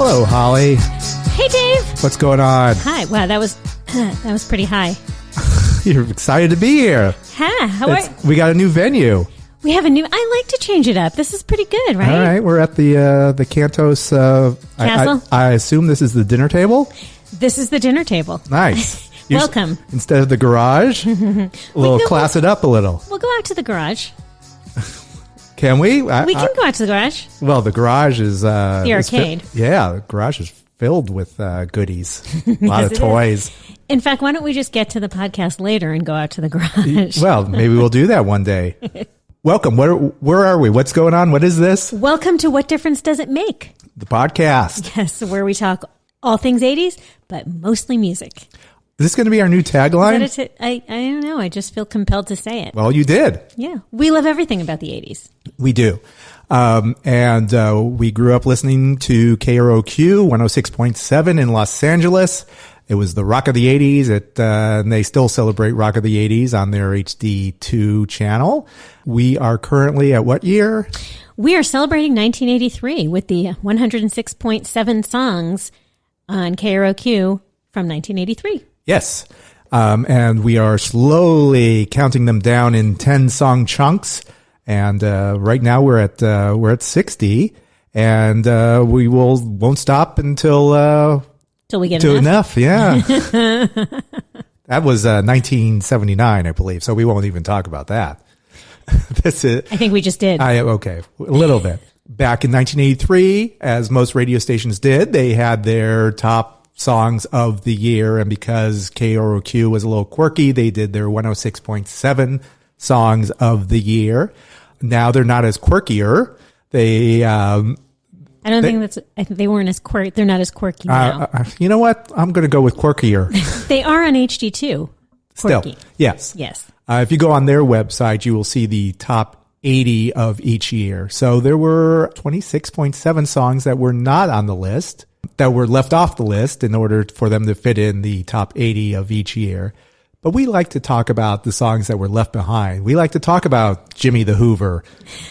Hello, Holly. Hey, Dave. What's going on? Hi. Wow, that was pretty high. You're excited to be here. Huh? How are We got a new venue. we? Have a new. I like to change it up. This is pretty good, right? All right, we're at the Cantos Castle? I assume this is the dinner table. This is the dinner table. Nice. Welcome. Instead of the garage, class it up a little. We'll go out to the garage. Can we? We can go out to the garage. Well, the garage is The arcade. The garage is filled with goodies. A lot of it is. toys. In fact, why don't we just get to the podcast later and go out to the garage? Well, maybe we'll do that one day. Welcome. Where are we? What's going on? What is this? Welcome to What Difference Does It Make? The podcast. Yes, where we talk all things 80s, but mostly music. Is this going to be our new tagline? I don't know. I just feel compelled to say it. Well, you did. Yeah. We love everything about the 80s. We do. And we grew up listening to KROQ 106.7 in Los Angeles. It was the Rock of the 80s. And they still celebrate Rock of the 80s on their HD2 channel. We are currently at what year? We are celebrating 1983 with the 106.7 songs on KROQ from 1983. Yes. And we are slowly counting them down in 10-song chunks. And right now we're at 60, and we won't stop until we get enough. Yeah. That was 1979, I believe. So we won't even talk about that. That's it. I think we just did. Okay, a little bit. Back in 1983, as most radio stations did, they had their top songs of the year, and because KROQ was a little quirky, they did their 106.7 songs of the year. Now they're not as quirkier. They They weren't as quirky. They're not as quirky now. You know what? I'm going to go with quirkier. They are on HD2. Quirky. Still, yes. Yes. If you go on their website, you will see the top 80 of each year. So there were 26.7 songs that were not on the list, that were left off the list in order for them to fit in the top 80 of each year. But we like to talk about the songs that were left behind. We like to talk about Jimmy the Hoover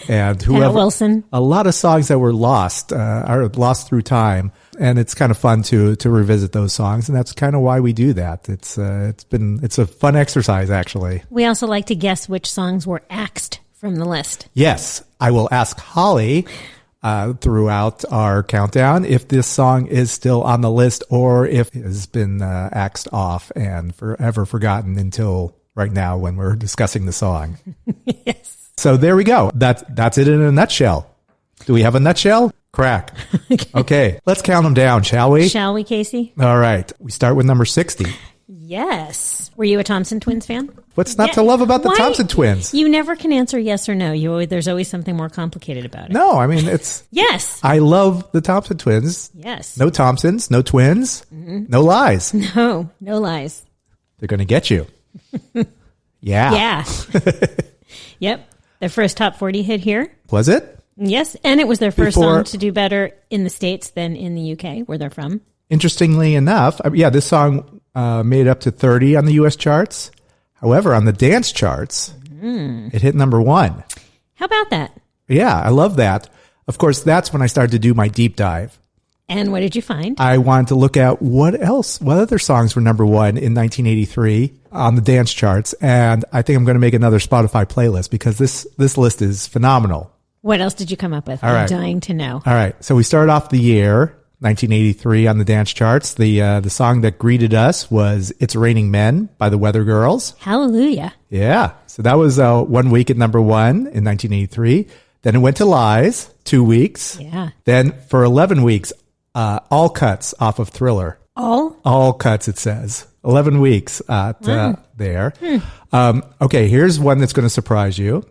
and whoever. Pat Wilson. A lot of songs that were lost, are lost through time. And it's kind of fun to revisit those songs. And that's kind of why we do that. It's a fun exercise, actually. We also like to guess which songs were axed from the list. Yes. I will ask Holly throughout our countdown if this song is still on the list or if it has been axed off and forever forgotten until right now when we're discussing the song. Yes. So there we go. That's it in a nutshell. Do we have a nutshell? Crack. Okay. Let's count them down, shall we? Shall we, Casey? All right. We start with number 60. Yes. Were you a Thompson Twins fan? What's not to love about the Thompson Twins? You never can answer yes or no. There's always something more complicated about it. No, I mean, it's... Yes. I love the Thompson Twins. Yes. No Thompsons, no twins, no lies. No lies. They're going to get you. Yeah. Yeah. Yep. Their first top 40 hit here. Was it? Yes. And it was their first song to do better in the States than in the UK, where they're from. Interestingly enough, this song made up to 30 on the U.S. charts. However, on the dance charts, it hit number 1. How about that? Yeah, I love that. Of course, that's when I started to do my deep dive. And what did you find? I wanted to look at what other songs were number 1 in 1983 on the dance charts. And I think I'm going to make another Spotify playlist because this list is phenomenal. What else did you come up with? All right. I'm dying to know. All right. So we started off the year 1983 on the dance charts. The song that greeted us was It's Raining Men by the Weather Girls. Hallelujah. Yeah. So that was 1 week at number 1 in 1983. Then it went to Lies, 2 weeks. Yeah. Then for 11 weeks, all cuts off of Thriller. All cuts, it says. 11 weeks there. Okay, here's one that's going to surprise you.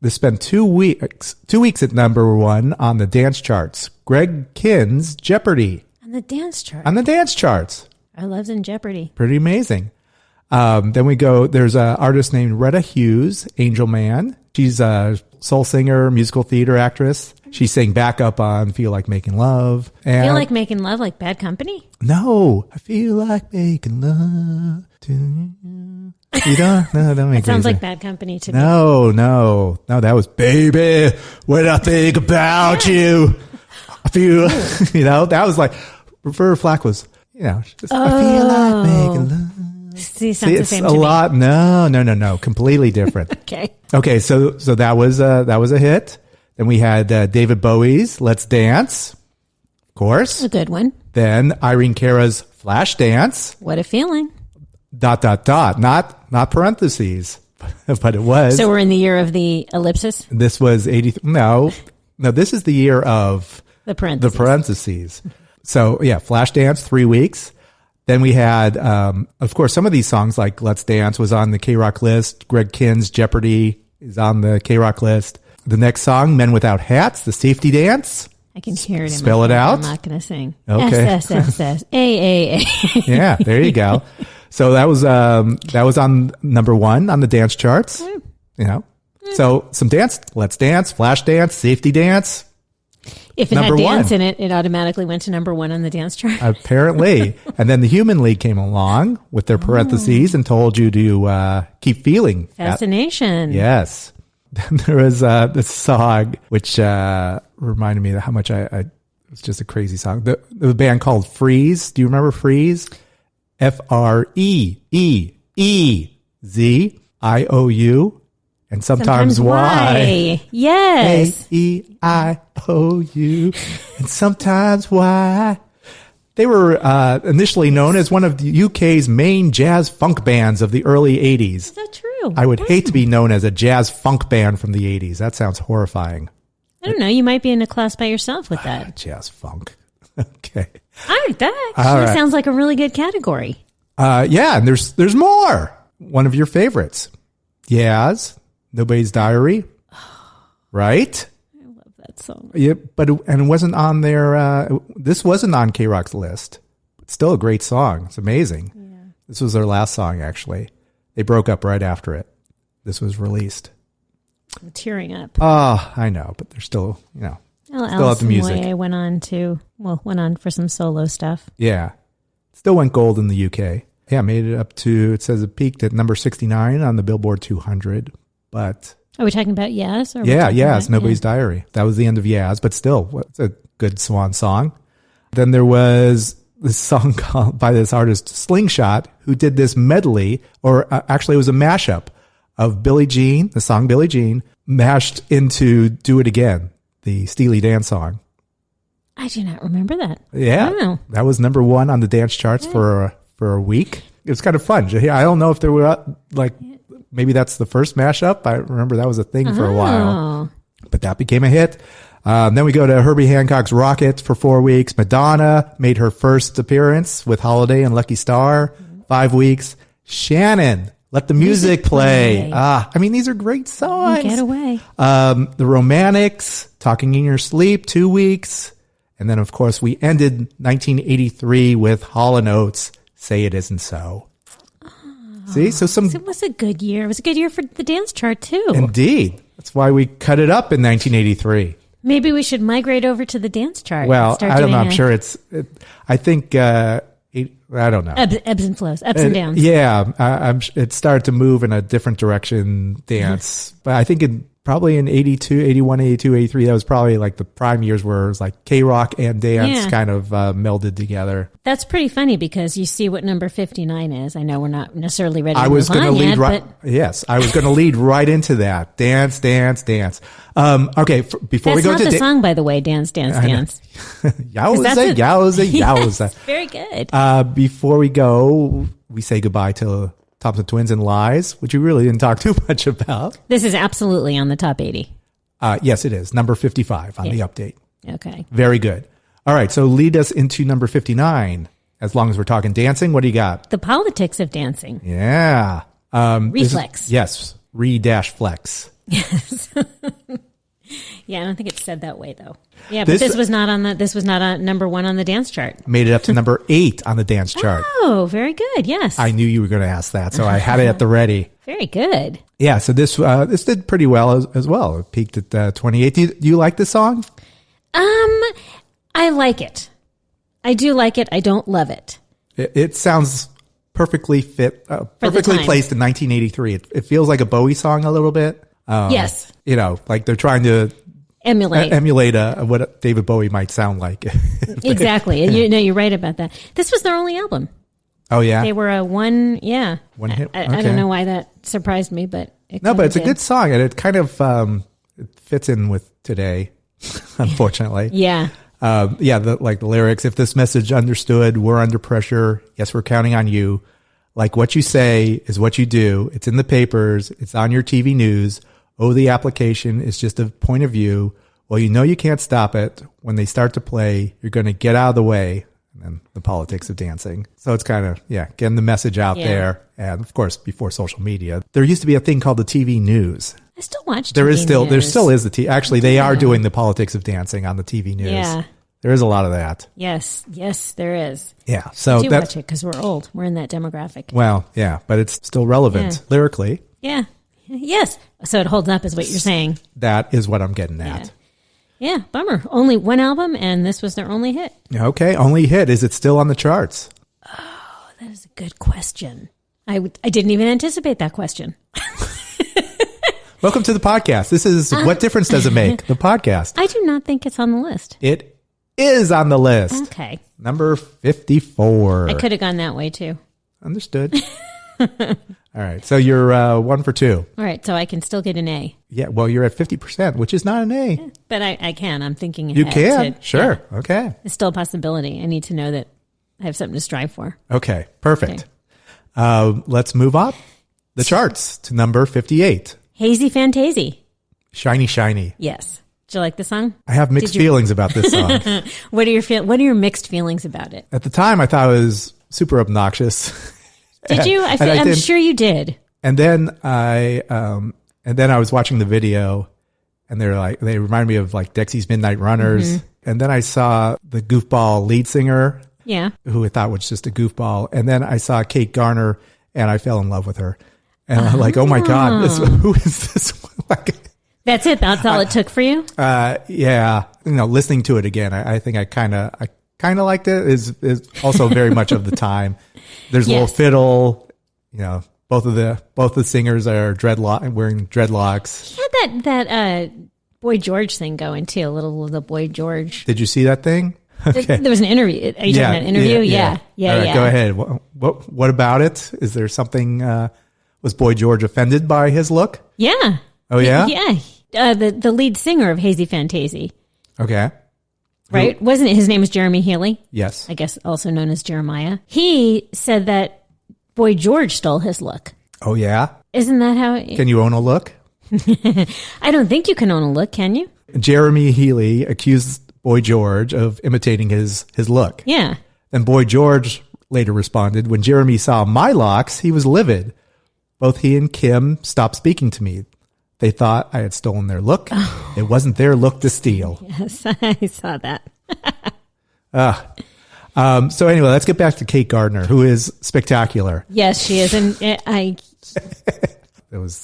This spent 2 weeks at number 1 on the dance charts. Greg Kinn's Jeopardy. On the dance chart. On the dance charts. Our Love's in Jeopardy. Pretty amazing. Then we go, there's an artist named Retta Hughes, Angel Man. She's a soul singer, musical theater actress. She sang backup on Feel Like Making Love. And Feel Like Making Love, like Bad Company? No, I feel like making love to you. You don't? No, don't make It sounds crazy. like Bad Company to me. No, that was Baby, when I think about you. I feel, that was like, Roberta Flack was, just, I feel like making love. See, sounds the it's same a to me. lot. No, completely different. Okay. So that was a hit. Then we had David Bowie's Let's Dance, of course. A good one. Then Irene Cara's Flash Dance. What a feeling. ... Not parentheses, but it was. So we're in the year of the ellipsis? This was 80. No, this is the year of The parentheses. So yeah, Flash Dance, 3 weeks. Then we had, of course, some of these songs like Let's Dance was on the KROQ list. Greg Kinn's Jeopardy is on the KROQ list. The next song, Men Without Hats, the Safety Dance. I can hear it in Spell my it head. out. I'm not going to sing. Okay. S, A. Yeah, there you go. So that was on number 1 on the dance charts. So some dance, Let's Dance, Flash Dance, Safety Dance. If it Number had dance one. in it, it automatically went to number 1 on the dance chart. Apparently. And then the Human League came along with their parentheses and told you to keep feeling that. Fascination. Yes. Then there was this song which reminded me of how much it was just a crazy song. The band called Freeze. Do you remember Freeze? FREEZIOU. And sometimes Y. Yes. AEIOU. And sometimes Y. They were initially known as one of the UK's main jazz funk bands of the early 80s. Is that true? I would hate to be known as a jazz funk band from the 80s. That sounds horrifying. I don't know. You might be in a class by yourself with that. Jazz funk. Okay. That actually sounds like a really good category. Yeah, and there's more. One of your favorites. Yaz, Nobody's Diary. Right? I love that song. Yeah, but it wasn't on their this wasn't on KROQ's list. But still a great song. It's amazing. Yeah. This was their last song actually. They broke up right after it. This was released. I'm tearing up. Oh, I know, but they're still, still at the music. Moye went on for some solo stuff. Yeah. Still went gold in the UK. Yeah, made it up to, it says it peaked at number 69 on the Billboard 200. But are we talking about Yaz? Or Yaz, Nobody's Diary. That was the end of Yaz, but still, it's a good swan song. Then there was this song called by this artist, Slingshot, who did this medley, or actually it was a mashup of Billie Jean, the song Billie Jean, mashed into Do It Again, the Steely Dan song. I do not remember that. Yeah. Wow. That was number 1 on the dance charts for a week. It was kind of fun. I don't know if there were maybe that's the first mashup. I remember that was a thing for a while, but that became a hit. Then we go to Herbie Hancock's Rocket for 4 weeks. Madonna made her first appearance with Holiday and Lucky Star, 5 weeks. Shannon, Let the Music Play. These are great songs. Get away. The Romantics, Talking in Your Sleep, 2 weeks. And then, of course, we ended 1983 with Hall & Oates, Say It Isn't So. See? So it was a good year. It was a good year for the dance chart, too. Indeed. That's why we cut it up in 1983. Maybe we should migrate over to the dance chart. Well, I don't know. I'm sure I think, I don't know. Ebbs and flows, ups and downs. Yeah. It started to move in a different direction, dance. But I think probably in 82, 81, 82, 83, that was probably like the prime years where it was like KROQ and dance kind of melded together. That's pretty funny because you see what number 59 is. I know we're not necessarily ready to I was move on yet, but... Yes, I was going to lead right into that. Dance, dance, dance. Okay, before we go to... That's not the song, by the way, Dance, Dance, Dance. Yowza, yowza, yowza. Yes, very good. Before we go, we say goodbye to Thompson Twins and Lies, which we really didn't talk too much about. This is absolutely on the top 80. Yes, it is. Number 55 on the update. Okay. Very good. All right, so lead us into number 59. As long as we're talking dancing, what do you got? The Politics of Dancing. Yeah. Reflex. Yes. Re-flex. Yes. Yeah, I don't think it's said that way though. Yeah, but this was not on number 1 on the dance chart. Made it up to number 8 on the dance chart. Oh, very good. Yes. I knew you were going to ask that, so I had it at the ready. Very good. Yeah, so this did pretty well as well. It peaked at 28. Do you like this song? I like it. I do like it. I don't love it. It sounds perfectly fit, perfectly placed in 1983. It feels like a Bowie song a little bit. Yes. Like they're trying to emulate what David Bowie might sound like. Exactly. You're right about that. This was their only album. Oh yeah, they were one hit. I don't know why that surprised me, but but it's a good song, and it kind of it fits in with today, unfortunately. Yeah. The lyrics. If this message understood, we're under pressure. Yes, we're counting on you. Like what you say is what you do. It's in the papers. It's on your TV news. Oh, the application is just a point of view. Well, you can't stop it. When they start to play, you're going to get out of the way. And then the politics of dancing. So it's kind of, getting the message out there. And of course, before social media, there used to be a thing called the TV news. I still watch TV There still is the TV. Actually, they are doing the politics of dancing on the TV news. Yeah. There is a lot of that. Yes, there is. Yeah. So we do watch it because we're old. We're in that demographic. Well, yeah, but it's still relevant lyrically. Yeah. Yes. So it holds up is what you're saying. That is what I'm getting at. Yeah, bummer. Only one album, and this was their only hit. Okay, only hit. Is it still on the charts? Oh, that is a good question. I didn't even anticipate that question. Welcome to the podcast. This is What Difference Does It Make? The podcast. I do not think it's on the list. It is on the list. Okay. Number 54. I could have gone that way, too. Understood. All right, so you're 1 for 2. All right, so I can still get an A. Yeah, well, you're at 50%, which is not an A. Yeah, but I can. I'm thinking ahead. You can? Sure. Yeah. Okay. It's still a possibility. I need to know that I have something to strive for. Okay, perfect. Okay. Let's move up the charts to number 58. Hazy Fantasy. Shiny, shiny. Yes. Did you like the song? I have mixed feelings about this song. What are your mixed feelings about it? At the time, I thought it was super obnoxious. Did you? I'm sure you did. And then I was watching the video, and they remind me of like Dexy's Midnight Runners. Mm-hmm. And then I saw the goofball lead singer, who I thought was just a goofball. And then I saw Kate Garner, and I fell in love with her. And I'm like, oh my God, who is this? That's it. That's all it took for you. Yeah. Listening to it again, I think I kind of liked it. Is also very much of the time. There's a little fiddle. Both the singers are wearing dreadlocks. He had that Boy George thing going too. A little of the Boy George. Did you see that thing? Okay. There was an interview. Are you talking about an interview? Yeah. All right, go ahead. What about it? Is there something? Was Boy George offended by his look? Yeah. Oh yeah. Yeah. The lead singer of Hazy Fantasy. Okay. Right? Wasn't it? His name was Jeremy Healy. Yes. I guess also known as Jeremiah. He said that Boy George stole his look. Oh, yeah? Isn't that how... Can you own a look? I don't think you can own a look, can you? Jeremy Healy accused Boy George of imitating his look. Yeah. Then Boy George later responded, when Jeremy saw my locks, he was livid. Both he and Kim stopped speaking to me. They thought I had stolen their look. Oh. It wasn't their look to steal. Yes, I saw that. So anyway, let's get back to Kate Gardner, who is spectacular. Yes, she is. And it's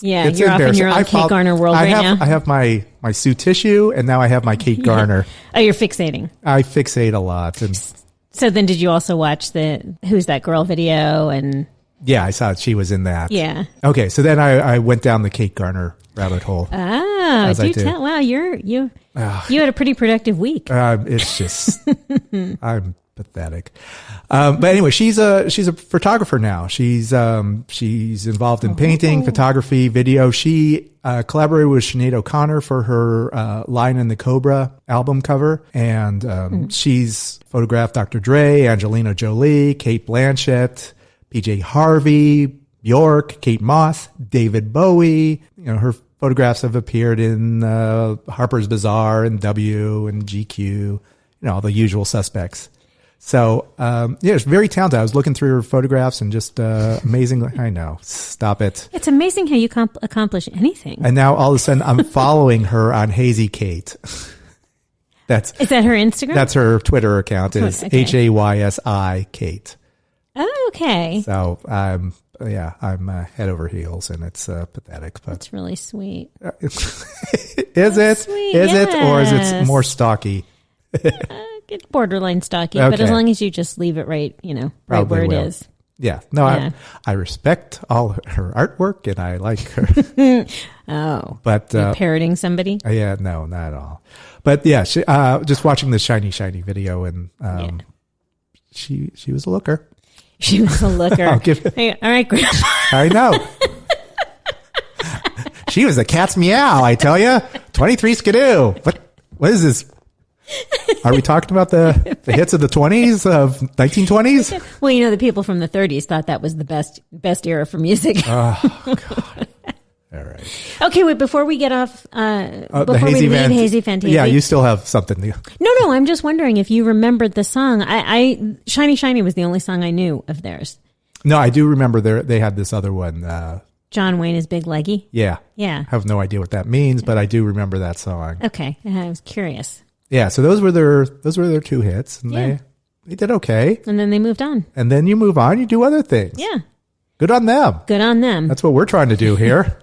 you're off in your own Kate Garner world now. I have my Sue Tissue, and now I have my Kate Garner. Oh, you're fixating. I fixate a lot. So then did you also watch the Who's That Girl video? And yeah, I saw she was in that. Yeah. Okay, so then I went down the Kate Garner rabbit hole. Oh, do tell. Wow, you had a pretty productive week. It's just I'm pathetic. But anyway, she's a photographer now. She's involved in painting, photography, video. She collaborated with Sinead O'Connor for her Lion and the Cobra album cover, and she's photographed Dr. Dre, Angelina Jolie, Kate Blanchett, PJ Harvey, Bjork, Kate Moss, David Bowie. Her photographs have appeared in Harper's Bazaar and W and GQ, the usual suspects. So, it's very talented. I was looking through her photographs and just amazing. I know. Stop it. It's amazing how you accomplish anything. And now all of a sudden I'm following her on Hazy Kate. Is that her Instagram? That's her Twitter account. Is HAYSI Kate. Oh, okay. So, I'm head over heels, and it's pathetic. But that's really sweet. Is it? Or is it more stalky? It's borderline stalky, but as long as you just leave it right, right where it is. Yeah. No, Yeah. I respect all her artwork and I like her. Oh. But You're parroting somebody? yeah, no, not at all. But yeah, she, just watching the Shiny video and she was a looker. She was a looker. I'll give it. Hey, all right, Grandpa. I know. She was a cat's meow, I tell you. 23 skidoo. What is this? Are we talking about the hits of the 20s, of 1920s? Well, you know, the people from the 30s thought that was the best era for music. Oh, God. All right. Okay, wait, before we get off, before the we leave Hazy Fantasy. Yeah, you still have something. No, I'm just wondering if you remembered the song. I Shiny was the only song I knew of theirs. No, I do remember they had this other one. John Wayne is Big Leggy. Yeah. Yeah. I have no idea what that means, but I do remember that song. Okay, I was curious. Yeah, so those were their 2 hits, and they did okay. And then they moved on. And then you move on, you do other things. Yeah. Good on them. Good on them. That's what we're trying to do here.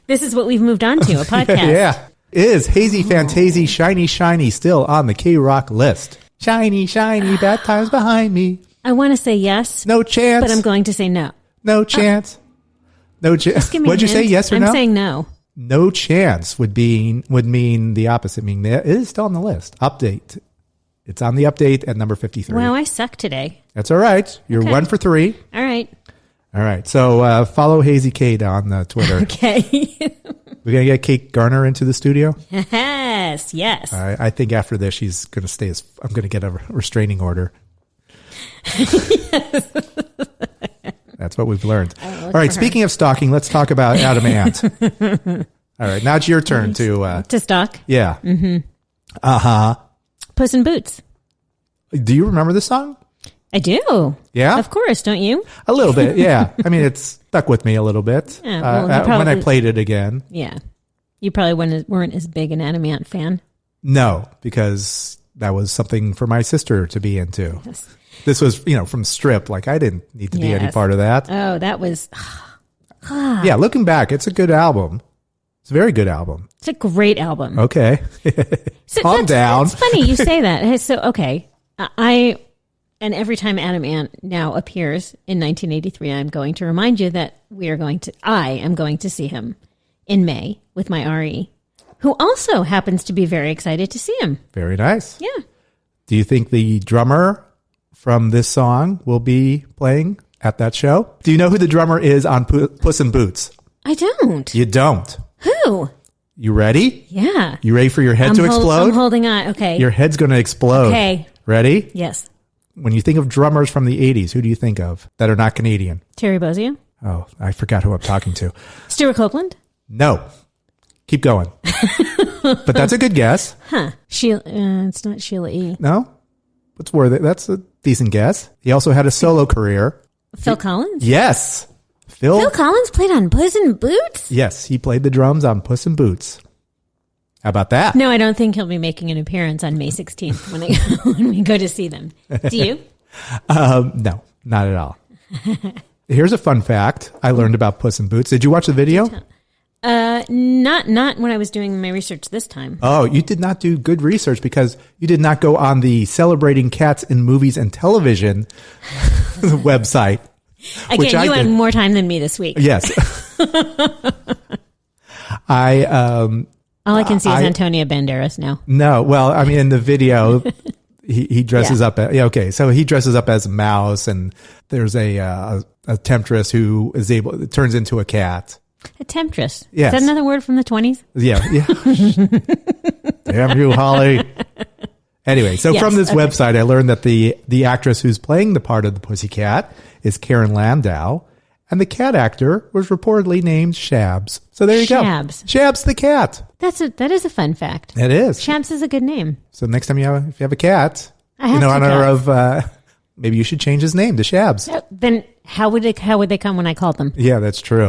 This is what we've moved on to, a podcast. Yeah. Is Hazy Fantasy Shiny still on the KROQ list? Shiny, bad times behind me. I want to say yes. No chance. But I'm going to say no. No chance. No chance. What'd you say, yes or no? I'm saying no. No chance would mean the opposite, meaning it is still on the list. Update. It's on the update at number 53. Wow, I suck today. That's all right. You're Okay. 1 for 3. All right. All right. So follow Hazy Kate on Twitter. Okay. We're going to get Kate Garner into the studio. Yes. I think after this, she's going to stay I'm going to get a restraining order. That's what we've learned. All right. Speaking of stalking, let's talk about Adam Ant. All right. Now it's your turn to stalk. Yeah. Mm-hmm. Uh-huh. Puss in Boots. Do you remember this song? I do. Yeah? Of course, don't you? A little bit, yeah. I mean, it's stuck with me a little bit Yeah, well, when I played it again. Yeah. You probably weren't as big an Adam Ant fan. No, because that was something for my sister to be into. Yes. This was, from Strip. Like, I didn't need to be any part of that. Oh, that was... Yeah, looking back, it's a good album. It's a very good album. It's a great album. Okay. Calm down. It's funny you say that. So, okay. And every time Adam Ant now appears in 1983, I'm going to remind you that I am going to see him in May with my RE, who also happens to be very excited to see him. Very nice. Yeah. Do you think the drummer from this song will be playing at that show? Do you know who the drummer is on Puss in Boots? I don't. You don't. Who? You ready? Yeah. You ready for your head to explode? I'm holding on. Okay. Your head's going to explode. Okay. Ready? Yes. When you think of drummers from the 80s, who do you think of that are not Canadian? Terry Bozzio? Oh, I forgot who I'm talking to. Stuart Copeland? No. Keep going. But that's a good guess. Huh. It's not Sheila E. No? What's worth it? That's a decent guess. He also had a solo career. Phil Collins? Yes. Phil Collins played on Puss in Boots? Yes, he played the drums on Puss in Boots. How about that? No, I don't think he'll be making an appearance on May 16th when we go to see them. Do you? No, not at all. Here's a fun fact I learned about Puss in Boots. Did you watch the video? Not when I was doing my research this time. Oh, you did not do good research because you did not go on the Celebrating Cats in Movies and Television website. Again, you had more time than me this week. Yes. All I can see is Antonio Banderas now. No, well, I mean, in the video, he dresses up. Okay, so he dresses up as a mouse, and there's a temptress who turns into a cat. A temptress. Yes. Is that another word from the 20s? Yeah. Damn you, Holly. Anyway, so from this website, I learned that the actress who's playing the part of the Pussycat is Karen Landau, and the cat actor was reportedly named Shabs. So there you go. Shabs the cat. That is a fun fact. It is. Shabs is a good name. So next time if you have a cat, in honor of maybe you should change his name to Shabs. Then how would they come when I called them? Yeah, that's true.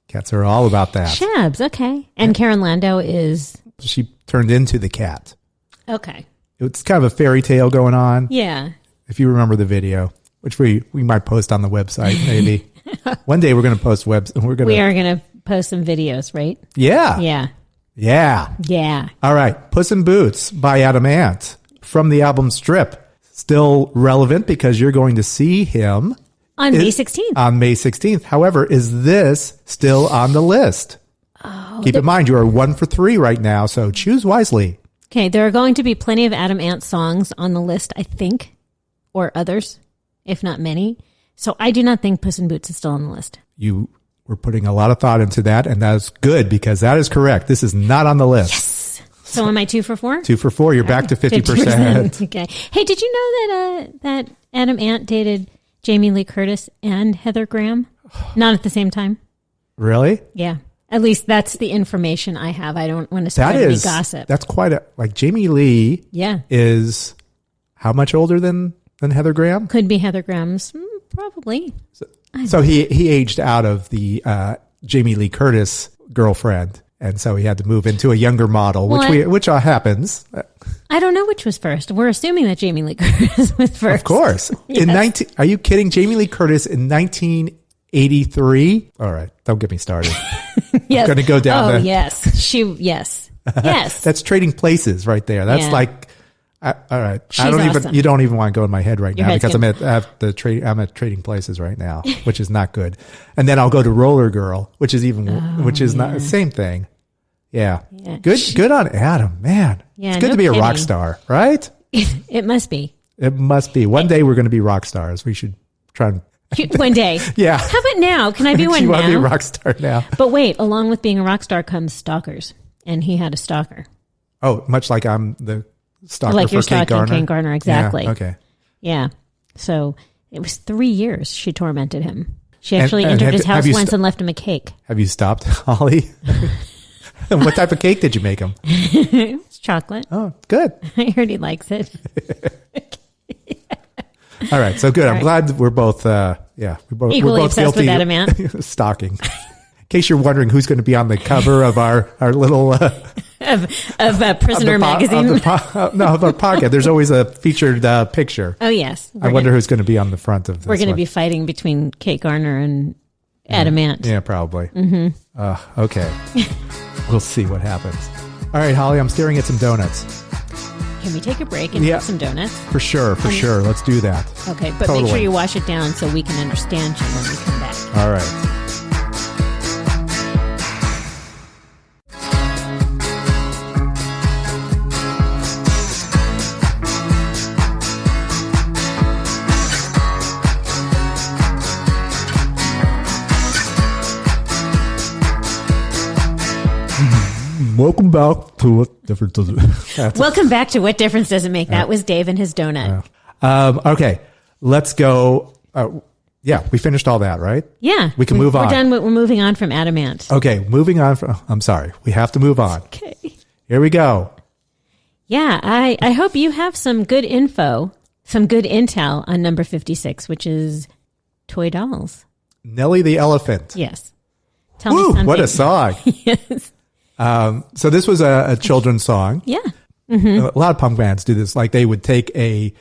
Cats are all about that. Shabs, okay. And Karen Landau she turned into the cat. Okay. It's kind of a fairy tale going on. Yeah. If you remember the video, which we might post on the website, maybe. One day we're going to post We are going to post some videos, right? Yeah. Yeah. Yeah. Yeah. All right. Puss in Boots by Adam Ant from the album Strip. still relevant because you're going to see him on May 16th. On May 16th. However, is this still on the list? Oh, Keep in mind, you are 1 for 3 right now, so choose wisely. Okay, there are going to be plenty of Adam Ant songs on the list, I think, or others, if not many. So I do not think Puss in Boots is still on the list. You were putting a lot of thought into that, and that's good because that is correct. This is not on the list. Yes. So am I 2 for 4? 2 for 4. You're back to 50%. Okay. Hey, did you know that Adam Ant dated Jamie Lee Curtis and Heather Graham? Not at the same time. Really? Yeah. At least that's the information I have. I don't want to spread any gossip. That's quite Jamie Lee is how much older than Heather Graham? Could be Heather Graham's, probably. So he aged out of the Jamie Lee Curtis girlfriend, and so he had to move into a younger model, which happens. I don't know which was first. We're assuming that Jamie Lee Curtis was first. Of course. Yes. Are you kidding? Jamie Lee Curtis in 1983? All right, don't get me started. Yes. I'm going to go down there. Yes. Yes. That's Trading Places right there. That's all right. Awesome. You don't even want to go in my head right Your now head's because I'm at Trading Places right now, which is not good. And then I'll go to Roller Girl, which is not the same thing. Yeah. Good on Adam, man. Yeah, it's good to be a rock star, right? It must be. It must be. One day we're going to be rock stars. We should try and one day. Yeah. How about now? Can I be one you now? want to be a rock star now? But wait, along with being a rock star comes stalkers, and he had a stalker. Oh, much like I'm the stalker like for you're Kate stalking Garner. Kate Garner, exactly. Yeah, okay. Yeah. So it was 3 years she tormented him. She actually entered his house once and left him a cake. Have you stopped, Holly? What type of cake did you make him? It's chocolate. Oh, good. I heard he likes it. All right, so good. I'm glad we're both, equally we're both obsessed guilty with that amount. Stalking. In case you're wondering who's going to be on the cover of our little of Prisoner magazine. Of our pocket. There's always a featured picture. Oh yes. I wonder who's going to be on the front of this. We're going to be fighting between Kate Garner and Adam Ant. Yeah, probably. Mm-hmm. Okay. We'll see what happens. All right, Holly, I'm staring at some donuts. Can we take a break and have some donuts? For sure. Let's do that. Okay, but make sure you wash it down so we can understand you when we come back. All right. Welcome back to What Difference Does It Make? Welcome back to What Difference Does It Make? That was Dave and his donut. Okay, let's go. We finished all that, right? Yeah. We can move on. We're done. We're moving on from Adam Ant. Okay, moving on from... I'm sorry. We have to move on. Okay. Here we go. Yeah, I hope you have some good info, some good intel on number 56, which is Toy Dolls. Nellie the Elephant. Yes. Tell me something. What a song. Yes. So this was a children's song. Yeah. Mm-hmm. A lot of punk bands do this. Like they would take a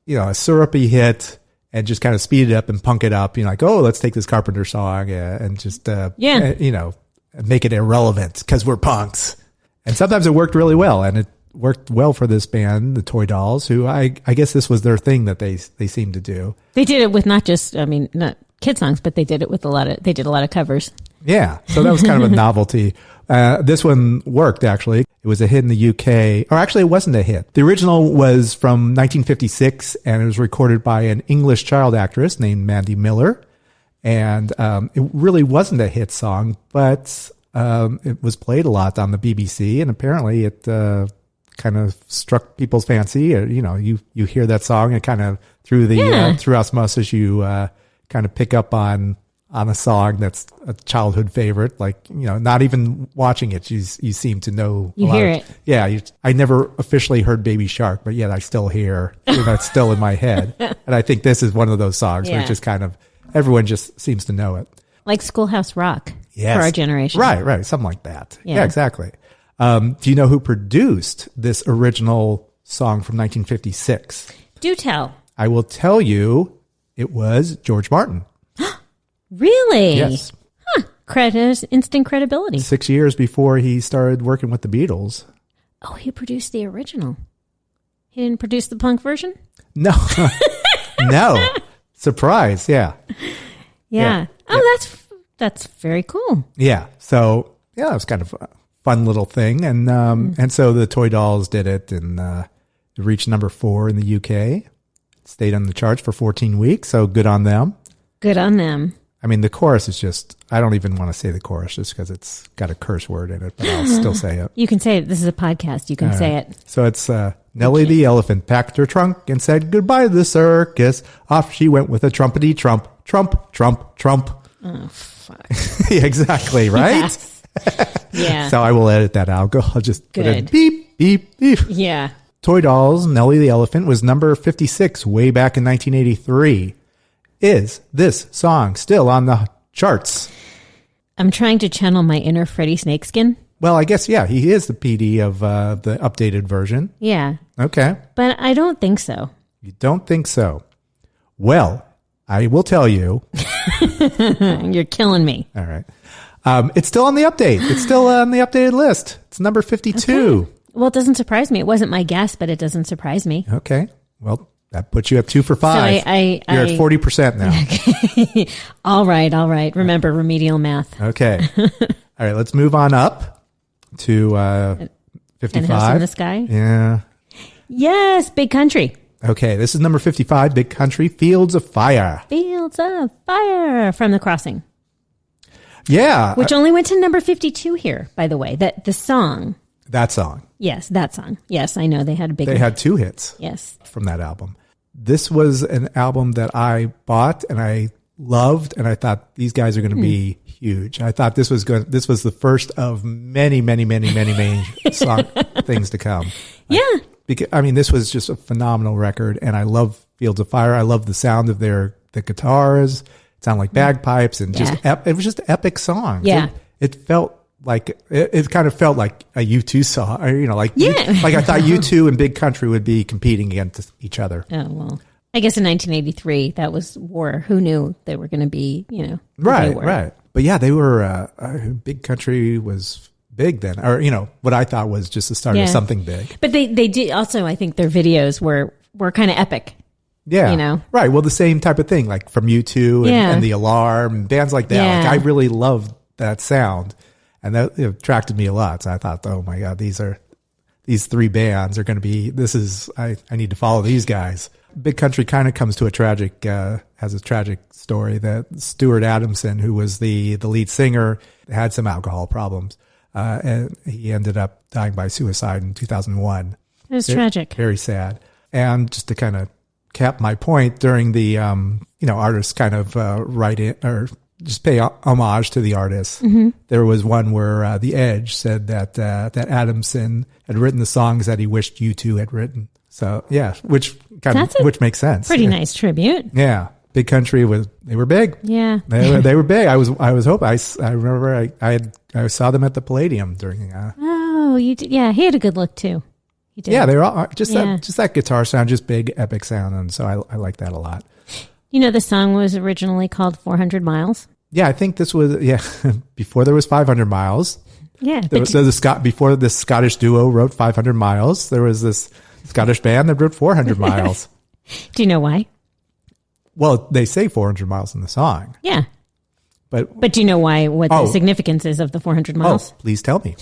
syrupy hit and just kind of speed it up and punk it up. Like, oh, let's take this Carpenter song and just, make it irrelevant because we're punks. And sometimes it worked really well. And it worked well for this band, the Toy Dolls, who I guess this was their thing that they seemed to do. They did it with not kid songs, but they did it with a lot of covers. Yeah. So that was kind of a novelty. This one worked, actually. It was a hit in the UK. Or actually, it wasn't a hit. The original was from 1956, and it was recorded by an English child actress named Mandy Miller. And it really wasn't a hit song, but it was played a lot on the BBC, and apparently it kind of struck people's fancy. You hear that song, and kind of through osmosis, you kind of pick up on a song that's a childhood favorite, not even watching it, you seem to know. You hear it. Yeah. I never officially heard Baby Shark, but yet I still hear, that's still in my head. And I think this is one of those songs where it's just kind of, everyone just seems to know it. Like Schoolhouse Rock for our generation. Right. Something like that. Yeah, exactly. Do you know who produced this original song from 1956? Do tell. I will tell you, it was George Martin. Really? Yes. Instant credibility. 6 years before he started working with the Beatles. Oh, he produced the original. He didn't produce the punk version? No. No. Surprise. Yeah. Yeah. Oh, that's very cool. Yeah. So, yeah, it was kind of a fun little thing. And so the Toy Dolls did it, and it reached number 4 in the UK. Stayed on the charts for 14 weeks. So good on them. Good on them. I mean, the chorus is just, I don't even want to say the chorus just because it's got a curse word in it, but I'll still say it. You can say it. This is a podcast. You can say it. So it's Nellie the elephant packed her trunk and said goodbye to the circus. Off she went with a trumpety trump, trump, trump, trump. Oh, fuck. Yeah, exactly, right? Yes. Yeah. So I will edit that out. I'll just put in beep, beep, beep. Yeah. Toy Dolls, Nellie the Elephant was number 56 way back in 1983. Is this song still on the charts? I'm trying to channel my inner Freddie Snakeskin. Well, I guess, yeah, he is the PD of the updated version. Yeah. Okay. But I don't think so. You don't think so? Well, I will tell you. You're killing me. All right. It's still on the update. It's still on the updated list. It's number 52. Okay. Well, it doesn't surprise me. It wasn't my guess, but it doesn't surprise me. Okay. Well, that puts you at 2 for 5. So You're at 40% now. Okay. All right. Remember remedial math. Okay. All right. Let's move on up to 55. And House in the Sky? Yeah. Yes, Big Country. Okay. This is number 55, Big Country, Fields of Fire. Fields of Fire from The Crossing. Yeah. Which only went to number 52 here, by the way. The song. That song. Yes, that song. Yes, I know. They had a big They had 2 hits. Yes. From that album. This was an album that I bought and I loved, and I thought these guys are going to be huge. I thought this was the first of many song things to come. Yeah. I mean, this was just a phenomenal record, and I love Fields of Fire. I love the sound of the guitars. It sounded like bagpipes, and it was just epic songs. Yeah. It felt like it kind of felt like a U2 song, or, like I thought U2 and Big Country would be competing against each other. Oh, well, I guess in 1983 that was war. Who knew they were going to be, right. But yeah, they were Big Country was big then, or what I thought was just the start of something big. But they did also, I think their videos were kind of epic. Yeah, right. Well, the same type of thing, like from U2 and The Alarm and bands like that. Yeah. Like I really loved that sound. And that attracted me a lot. So I thought, oh my God, these 3 bands are going to be, I need to follow these guys. Big Country kind of comes to has a tragic story that Stuart Adamson, who was the lead singer, had some alcohol problems. And he ended up dying by suicide in 2001. It was tragic. Very sad. And just to kind of cap my point, during the, artists kind of write in or just pay homage to the artists. Mm-hmm. There was one where The Edge said that Adamson had written the songs that he wished U2 had written. So yeah, which makes sense. Pretty nice tribute. Yeah, Big Country they were big. Yeah, they were big. I was hoping. I remember I saw them at the Palladium during. Oh, you did. Yeah, he had a good look too. He did. Yeah, they were all just that guitar sound, just big epic sound, and so I like that a lot. The song was originally called 400 Miles. Yeah, I think this was, before there was 500 Miles. Yeah. Before this Scottish duo wrote 500 Miles, there was this Scottish band that wrote 400 Miles. Do you know why? Well, they say 400 miles in the song. Yeah. But do you know what the significance is of the 400 miles? Oh, please tell me.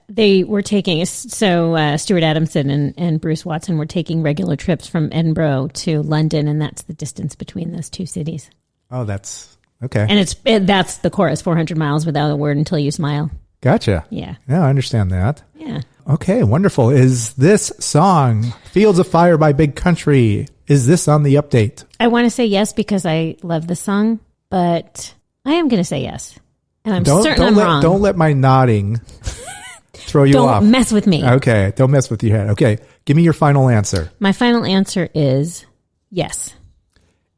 They were taking, Stuart Adamson and Bruce Watson were taking regular trips from Edinburgh to London, and that's the distance between those 2 cities. Oh, that's okay. And that's the chorus, 400 miles without a word until you smile. Gotcha. Yeah. Yeah, I understand that. Yeah. Okay, wonderful. Is this song, Fields of Fire by Big Country, is this on the update? I want to say yes because I love the song, but I am going to say yes. And I'm certain I'm wrong. Don't let my nodding throw you off. Don't mess with me. Okay, don't mess with your head. Okay, give me your final answer. My final answer is yes.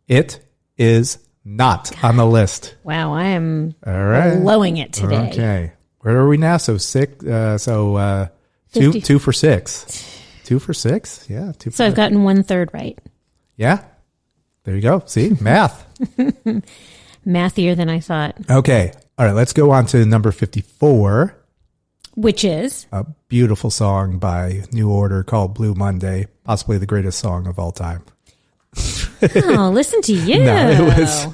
It is not on the list. Wow, I am all blowing it today. Okay. Where are we now? So 6. So 2 for 6. 2 for 6. Yeah. 2 for so 6. I've gotten 1/3 right. Yeah. There you go. See, math. Mathier than I thought. Okay. All right. Let's go on to number 54. Which is? A beautiful song by New Order called Blue Monday, possibly the greatest song of all time. Oh, listen to you. No, it was.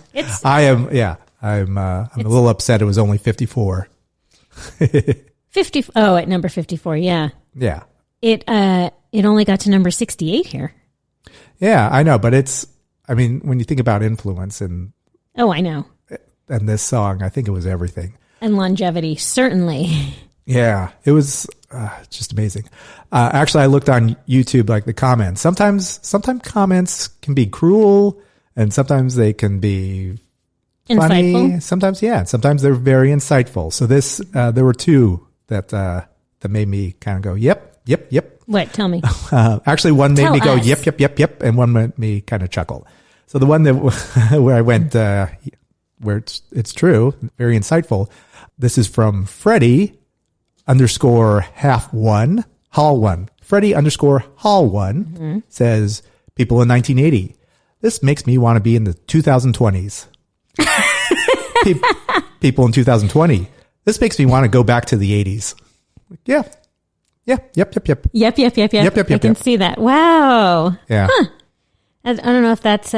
I'm a little upset. It was only 54. 50. Oh, at number 54. Yeah. Yeah. It only got to number 68 here. Yeah, I know, but when you think about influence and Oh, I know. And this song, I think it was everything. And longevity, certainly. Yeah, it was just amazing. Actually, I looked on YouTube, like the comments. Sometimes comments can be cruel, and sometimes they can be funny. Insightful. Sometimes they're very insightful. So there were two that made me kind of go, yep. What? Tell me. Actually, one made Tell me go, us. yep, and one made me kind of chuckle. So the one that where I went, where it's true, very insightful. This is from Freddie _Hall1. Freddie _Hall1 says, people in 1980, this makes me want to be in the 2020s. People in 2020, this makes me want to go back to the 80s. Yeah. Yep. Yep. I can see that. Wow. Yeah. Huh. I don't know if that's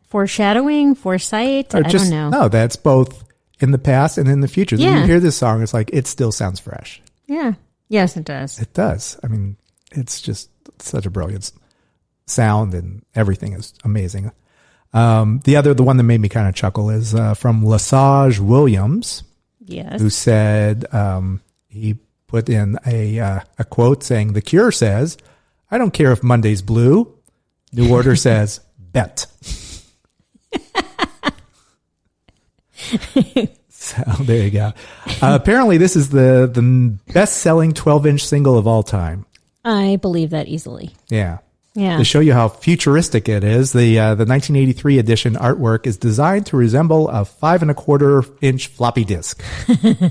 foreshadowing, foresight. I don't know. No, that's both in the past and in the future. Yeah. When you hear this song, it's like, it still sounds fresh. Yeah. Yes, it does. It does. I mean, it's just such a brilliant sound, and everything is amazing. The one that made me kind of chuckle is from Lesage Williams. Yes. Who said, he put in a quote saying, "The Cure says, I don't care if Monday's blue. New Order says, bet." So there you go. Apparently, this is the best-selling 12-inch single of all time. I believe that easily. Yeah. Yeah. To show you how futuristic it is, the 1983 edition artwork is designed to resemble a 5.25-inch floppy disk.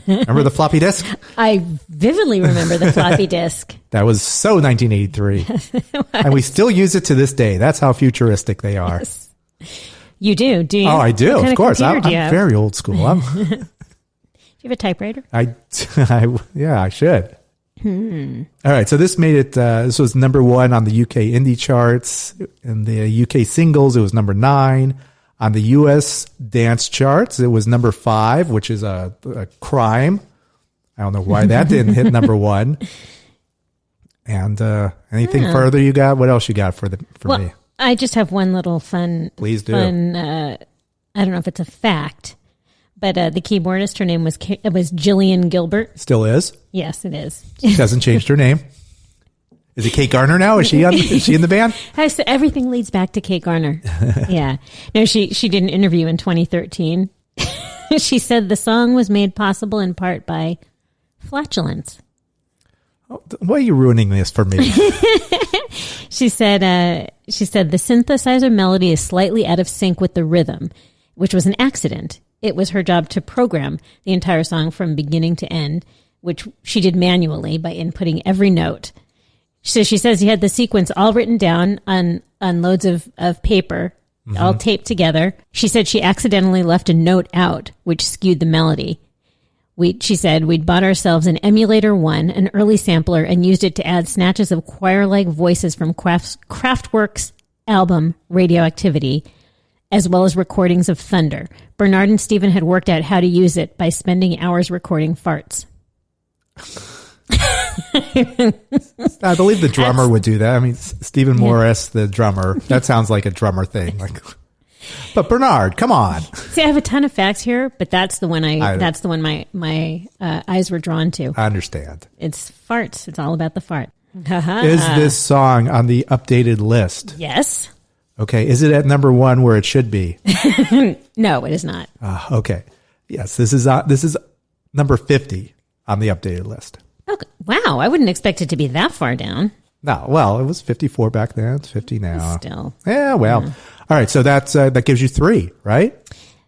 Remember the floppy disk? I vividly remember the floppy disk. That was so 1983. And we still use it to this day. That's how futuristic they are. Yes. You do you? Oh, I do, What of course. I'm have? very old school. Do you have a typewriter? I should. All right, so this made it. This was number 1 on the UK indie charts. In the UK singles, it was number 9. On the US dance charts, it was number 5, which is a crime. I don't know why that didn't hit number 1. And anything further you got? What else you got for me? I just have one little fun. Please do. I don't know if it's a fact, but the keyboardist, her name was Jillian Gilbert. Still is. Yes, it is. She hasn't changed her name. Is it Kate Garner now? Is she in the band? So everything leads back to Kate Garner. Yeah. No, she did an interview in 2013. She said the song was made possible in part by flatulence. Oh, why are you ruining this for me? She said the synthesizer melody is slightly out of sync with the rhythm, which was an accident. It was her job to program the entire song from beginning to end, which she did manually by inputting every note. So she says he had the sequence all written down on loads of paper, all taped together. She said she accidentally left a note out, which skewed the melody. She said, we'd bought ourselves an Emulator 1, an early sampler, and used it to add snatches of choir-like voices from Kraftwerk's album, Radioactivity, as well as recordings of thunder. Bernard and Stephen had worked out how to use it by spending hours recording farts. I believe the drummer would do that. I mean, Stephen Morris, the drummer, that sounds like a drummer thing. But Bernard, come on. See, I have a ton of facts here, but that's the one my eyes were drawn to. I understand. It's farts. It's all about the fart. Is this song on the updated list? Yes. Okay. Is it at number 1 where it should be? No, it is not. Okay. Yes, this is number 50 on the updated list. Okay. Wow, I wouldn't expect it to be that far down. No, well, it was 54 back then. It's 50 now. Still. Yeah, well. All right, so that gives you 3, right?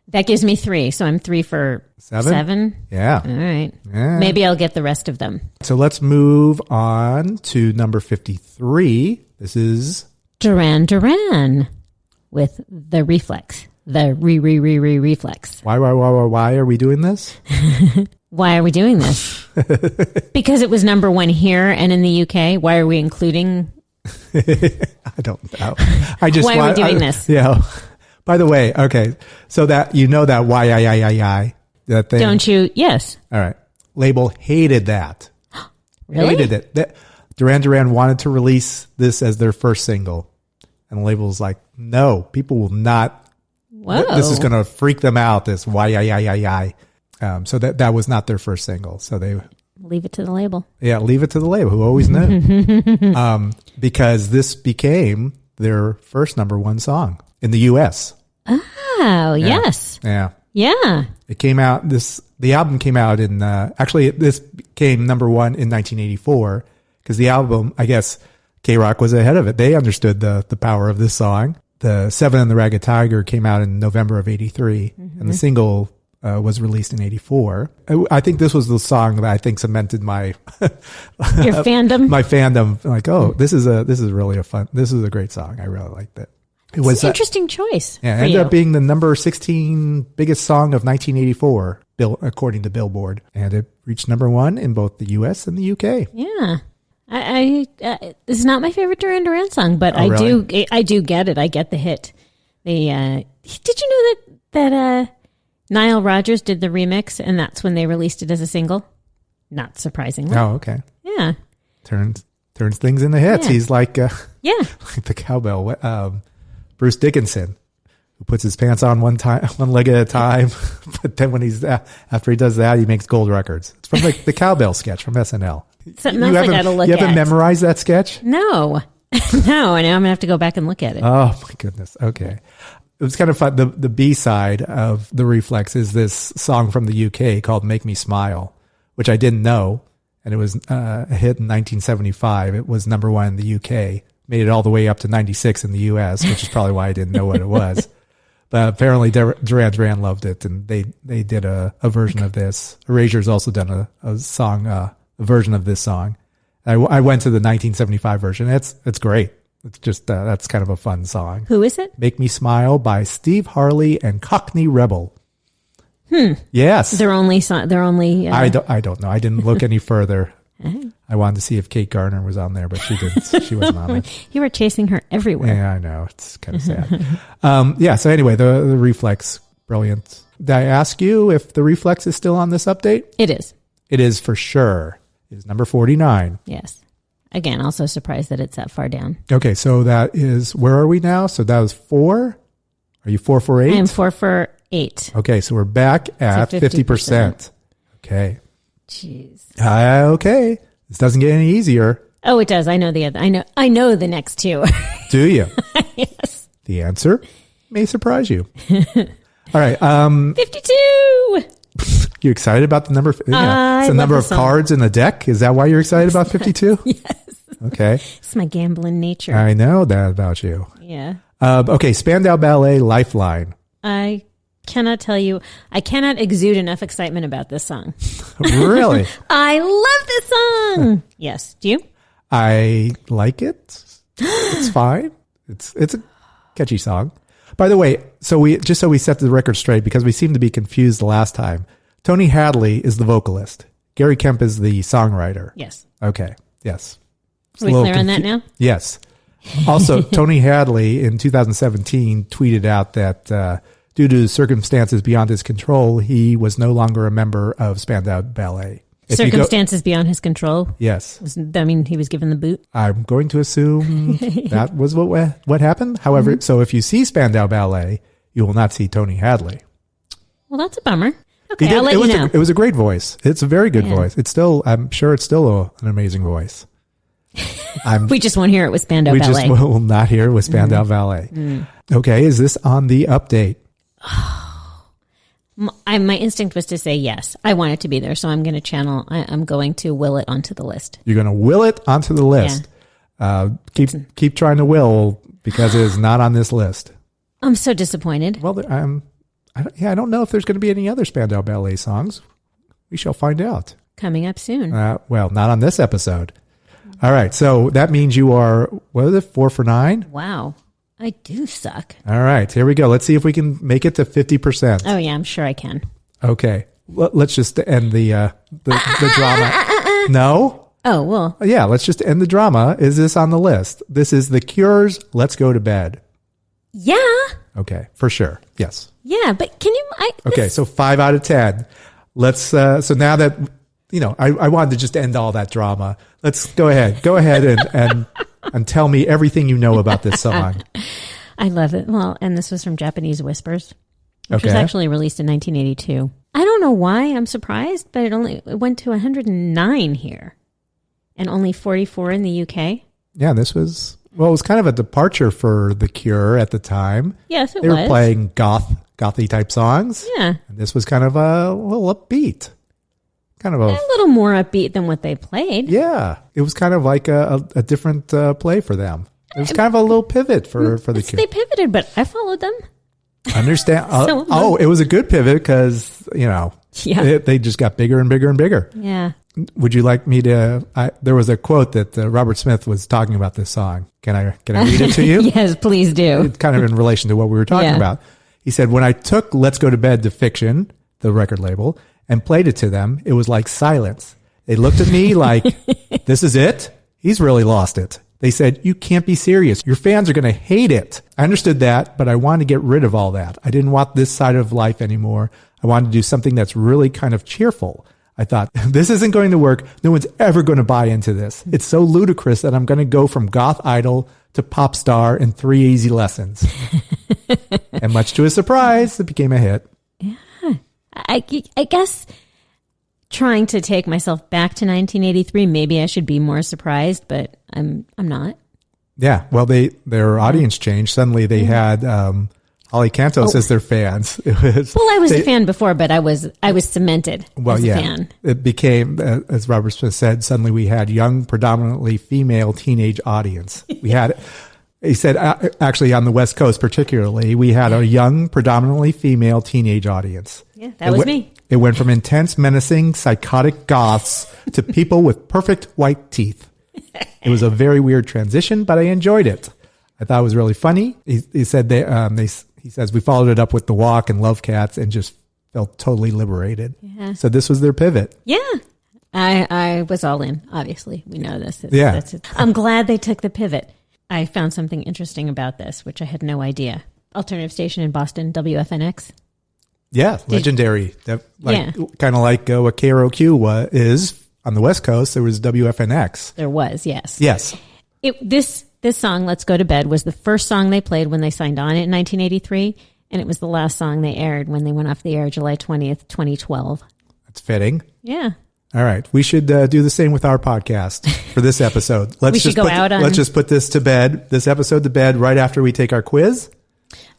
That gives me 3, so I'm 3 for 7. Yeah. All right. Yeah. Maybe I'll get the rest of them. So let's move on to number 53. This is Duran Duran with the reflex. The reflex. Why are we doing this? Why are we doing this? Because it was number one here and in the UK. Why are we including? I don't know. Why are we doing this? Yeah. By the way, okay. So that, that why, that thing. Don't you? Yes. All right. Label hated that. Really? Hated it. Duran Duran wanted to release this as their first single. And the label was like, no, people will not. Whoa. This is going to freak them out, this why. So that was not their first single. So they leave it to the label. Yeah, leave it to the label, who always knew. Because this became their first number one song in the U.S. Oh, yes. Yeah. Yeah. It came out, the album came out in, actually this became number one in 1984 because the album, I guess, KROQ was ahead of it. They understood the power of this song. The Seven and the Ragged Tiger came out in November of 83 and the single was released in 84. I think this was the song that I think cemented my your fandom. My fandom. Like, this is a great song. I really liked it. It was an interesting choice. Yeah, it ended up being the number 16 biggest song of 1984, according to Billboard, and it reached number one in both the U.S. and the U.K. Yeah. This is not my favorite Duran Duran song, but I do get it. I get the hit. Did you know that Nile Rodgers did the remix, and that's when they released it as a single? Not surprisingly. Oh, okay. Yeah. Turns things into hits. Yeah. He's like like the cowbell, Bruce Dickinson, who puts his pants on one leg at a time, but then when after he does that, he makes gold records. It's from the cowbell sketch from SNL. Something else I gotta look at. You haven't memorized that sketch? No. No, and now I'm gonna have to go back and look at it. Oh my goodness. Okay. It was kind of fun. The B-side of the Reflex is this song from the UK called Make Me Smile, which I didn't know. And it was a hit in 1975. It was number one in the UK. Made it all the way up to 96 in the US, which is probably why I didn't know what it was. But apparently Duran Duran loved it, and they did a version of this. Erasure's also done a song, a version of this song. I went to the 1975 version. It's great. It's just that's kind of a fun song. Who is it? Make Me Smile by Steve Harley and Cockney Rebel. Yes. They're only. I don't know. I didn't look any further. I wanted to see if Kate Garner was on there, but she didn't. She wasn't on there. You were chasing her everywhere. Yeah, I know. It's kind of sad. So anyway, the Reflex, brilliant. Did I ask you if the Reflex is still on this update? It is. It is for sure. It is number 49. Yes. Again, also surprised that it's that far down. Okay, so that is, where are we now? So that was 4. Are you 4 for 8? I am 4 for 8. Okay, so we're back at 50%. Okay. Jeez. Okay. This doesn't get any easier. Oh, it does. I know the other. I know the next two. Do you? Yes. The answer may surprise you. All right. 52. You excited about the number? Yeah. It's the number of cards in the deck. Is that why you're excited about 52? Yes. Okay. It's my gambling nature. I know that about you. Yeah. Okay. Spandau Ballet, Lifeline. I cannot tell you. I cannot exude enough excitement about this song. Really? I love this song. Yes. Do you? I like it. It's fine. It's a catchy song. By the way, so we set the record straight, because we seemed to be confused the last time. Tony Hadley is the vocalist. Gary Kemp is the songwriter. Yes. Okay. Yes. Are we clear on that now? Yes. Also, Tony Hadley in 2017 tweeted out that due to circumstances beyond his control, he was no longer a member of Spandau Ballet. Circumstances beyond his control? Yes. I mean, he was given the boot? I'm going to assume that was what happened. However, so if you see Spandau Ballet, you will not see Tony Hadley. Well, that's a bummer. Okay, I'll let you know. It was a great voice. It's a very good voice. I'm sure it's still an amazing voice. We just won't hear it with Spandau Ballet. We just will not hear it with Spandau Ballet. Okay, is this on the update? My instinct was to say yes. I want it to be there, so I'm going to will it onto the list. You're going to will it onto the list. Yeah. Keep trying to will, because it is not on this list. I'm so disappointed. Well, I don't know if there's going to be any other Spandau Ballet songs. We shall find out. Coming up soon. Well, not on this episode. All right, so that means you are, 4 for 9? Wow. I do suck. All right, here we go. Let's see if we can make it to 50%. Oh, yeah, I'm sure I can. Okay. let's just end the drama. No? Oh, well. Yeah, let's just end the drama. Is this on the list? This is The Cure's Let's Go to Bed. Yeah. Okay, for sure. Yes. Yeah, but can you... Okay, so 5 out of 10. Let's, so now that, I wanted to just end all that drama. Let's go ahead. Go ahead and tell me everything you know about this song. I love it. Well, and this was from Japanese Whispers, which Okay. was actually released in 1982. I don't know why I'm surprised, but it went to 109 here and only 44 in the UK. Yeah, this was, it was kind of a departure for The Cure at the time. Yes, They were playing gothy type songs. Yeah. And this was kind of a little upbeat. Kind of A little more upbeat than what they played. yeah. It was kind of like a different play for them. It was kind of a little pivot for The Cure. They pivoted, but I followed them. Understand? So- It was a good pivot because, they just got bigger and bigger and bigger. Yeah. Would you like me to? There was a quote that Robert Smith was talking about this song. Can I read it to you? Yes, please do. It's kind of in relation to what we were talking Yeah. about. He said, "When I took Let's Go to Bed to Fiction, the record label, and played it to them, it was like silence. They looked at me like, this is it? He's really lost it. They said, you can't be serious. Your fans are going to hate it. I understood that, but I wanted to get rid of all that. I didn't want this side of life anymore. I wanted to do something that's really kind of cheerful. I thought, this isn't going to work. No one's ever going to buy into this. It's so ludicrous that I'm going to go from goth idol to pop star in 3 easy lessons." And much to his surprise, it became a hit. I guess trying to take myself back to 1983, maybe I should be more surprised, but I'm not. Yeah. Well, their audience changed. Suddenly they had Holly Cantos as their fans. It was, Well, I was a fan before, but I was cemented as a fan. It became, as Robert Smith said, suddenly we had young, predominantly female teenage audience. We had, he said, actually on the West Coast particularly, we had a young, predominantly female teenage audience. Yeah, that was me. It went from intense, menacing, psychotic goths to people with perfect white teeth. It was a very weird transition, but I enjoyed it. I thought it was really funny. He said he says we followed it up with The Walk and Love Cats and just felt totally liberated. Yeah. So this was their pivot. Yeah. I was all in, obviously. We know this. Yeah. I'm glad they took the pivot. I found something interesting about this, which I had no idea. Alternative station in Boston, WFNX. Yeah, legendary. Yeah. Kind of like what KROQ is on the West Coast. There was WFNX. There was, yes. Yes. This song, Let's Go to Bed, was the first song they played when they signed on in 1983, and it was the last song they aired when they went off the air July 20th, 2012. That's fitting. Yeah. All right. We should do the same with our podcast for this episode. Let's just put this to bed, this episode to bed right after we take our quiz.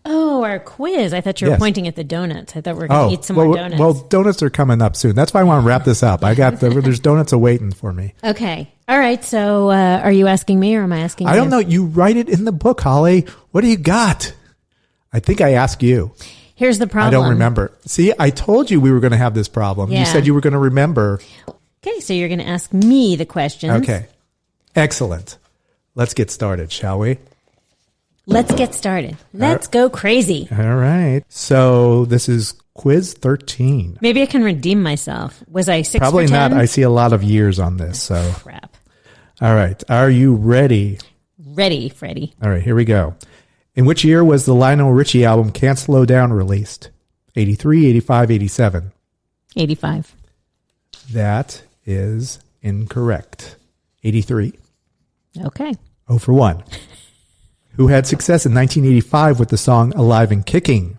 Oh, our quiz. I thought you were pointing at the donuts. I thought we were going to eat some more donuts. Well, donuts are coming up soon. That's why I want to wrap this up. There's donuts awaiting for me. Okay. All right. So are you asking me or am I asking you? I don't know. You write it in the book, Holly. What do you got? I think I asked you. Here's the problem. I don't remember. See, I told you we were going to have this problem. Yeah. You said you were going to remember. Okay. So you're going to ask me the questions. Okay. Excellent. Let's get started, shall we? Let's get started. Let's go crazy. All right. So this is quiz 13. Maybe I can redeem myself. Was I 6 Probably for 10? not. I see a lot of years on this. So, Crap. all right. Are you ready? Ready, Freddie. All right. Here we go. In which year was the Lionel Richie album Can't Slow Down released? 83, 85, 87. 85. That is incorrect. 83. Okay. 0 for 1. Who had success in 1985 with the song Alive and Kicking?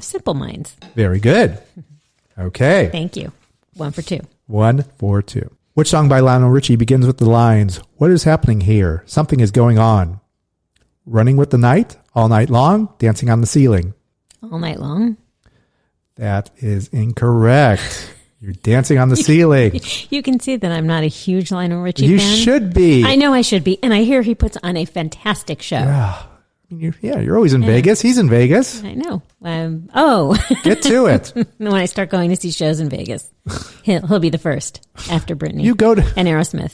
Simple Minds. Very good. Okay. Thank you. 1 for 2. 1 for 2. Which song by Lionel Richie begins with the lines, "What is happening here? Something is going on." Running with the Night, All Night Long, Dancing on the Ceiling. All Night Long. That is incorrect. You're Dancing on the Ceiling. You can see that I'm not a huge Lionel Richie You fan. should be. I know I should be. And I hear he puts on a fantastic show. You're always in Vegas. He's in Vegas. I know. Get to it. When I start going to see shows in Vegas, he'll be the first after Britney You go to. and Aerosmith.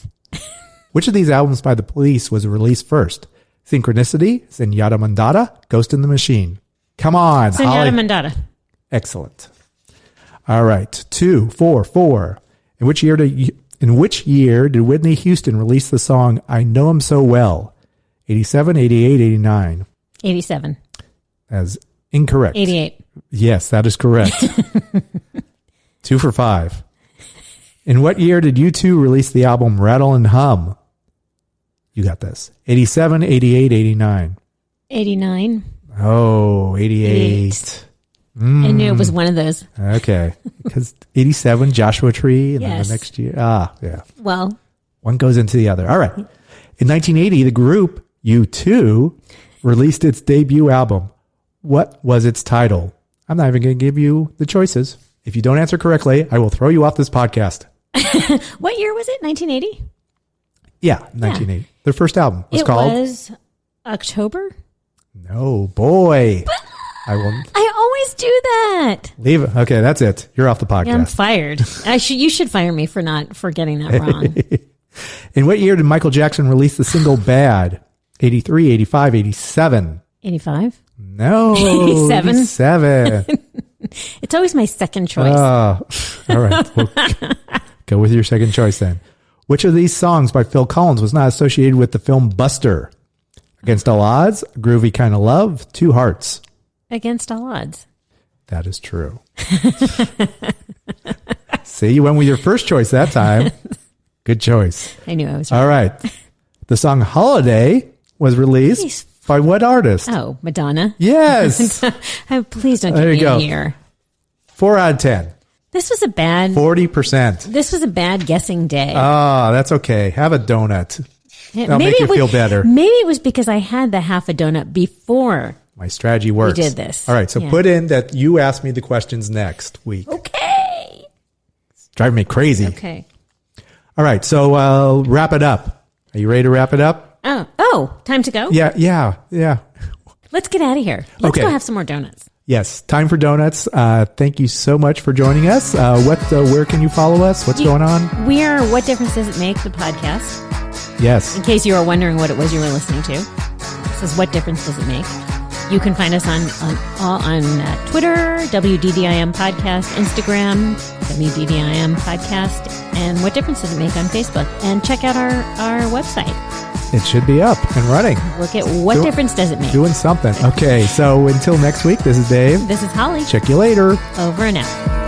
Which of these albums by the Police was released first? Synchronicity, Zenyatta Mandata, Ghost in the Machine. Come on, Zenyatta Holly. Mandata. Excellent. All right. 2, 4, 4. In which year did Whitney Houston release the song I Know Him So Well? 87, 88, 89. 87. As incorrect. 88. Yes, that is correct. 2 for 5. In what year did U2 release the album Rattle and Hum? You got this. 87, 88, 89. 89. Oh, 88. I knew it was one of those. Okay. Because 87, Joshua Tree, and then the next year. Yeah. Well. One goes into the other. All right. In 1980, the group U2 released its debut album. What was its title? I'm not even going to give you the choices. If you don't answer correctly, I will throw you off this podcast. What year was it? 1980? Yeah, 1980. Their first album was called... It was October? No, boy. I always do that. Leave it. Okay, that's it. You're off the podcast. Yeah, I'm fired. You should fire me for getting that wrong. In what year did Michael Jackson release the single Bad? 83, 85, 87. 85? No. 87. 87. It's always my second choice. All right. Well, go with your second choice then. Which of these songs by Phil Collins was not associated with the film Buster? Against All Odds, Groovy Kind of Love, Two Hearts. Against All Odds. That is true. See, you went with your first choice that time. Good choice. I knew I was right. All right. The song Holiday was released by what artist? Oh, Madonna. Yes. Please don't There get you me go. in here. 4 out of 10. This was a bad... 40%. This was a bad guessing day. Oh, that's okay. Have a donut. That'll make you feel better. Maybe it was because I had the half a donut before. My strategy works. We did this. All right. So put in that you ask me the questions next week. Okay. It's driving me crazy. Okay. All right. So wrap it up. Are you ready to wrap it up? Oh, time to go? Yeah. Let's get out of here. Let's Okay. go have some more donuts. Yes. Time for donuts. Thank you so much for joining us. Where can you follow us? What's going on? We are What Difference Does It Make? The podcast. Yes. In case you were wondering what it was you were listening to. This is What Difference Does It Make? You can find us on Twitter, WDDIM Podcast, Instagram, WDDIM Podcast, and What Difference Does It Make on Facebook. And check out our website. It should be up and running. Look at What Difference Does It Make? Doing something. Okay, so until next week, this is Dave. This is Holly. Check you later. Over and out.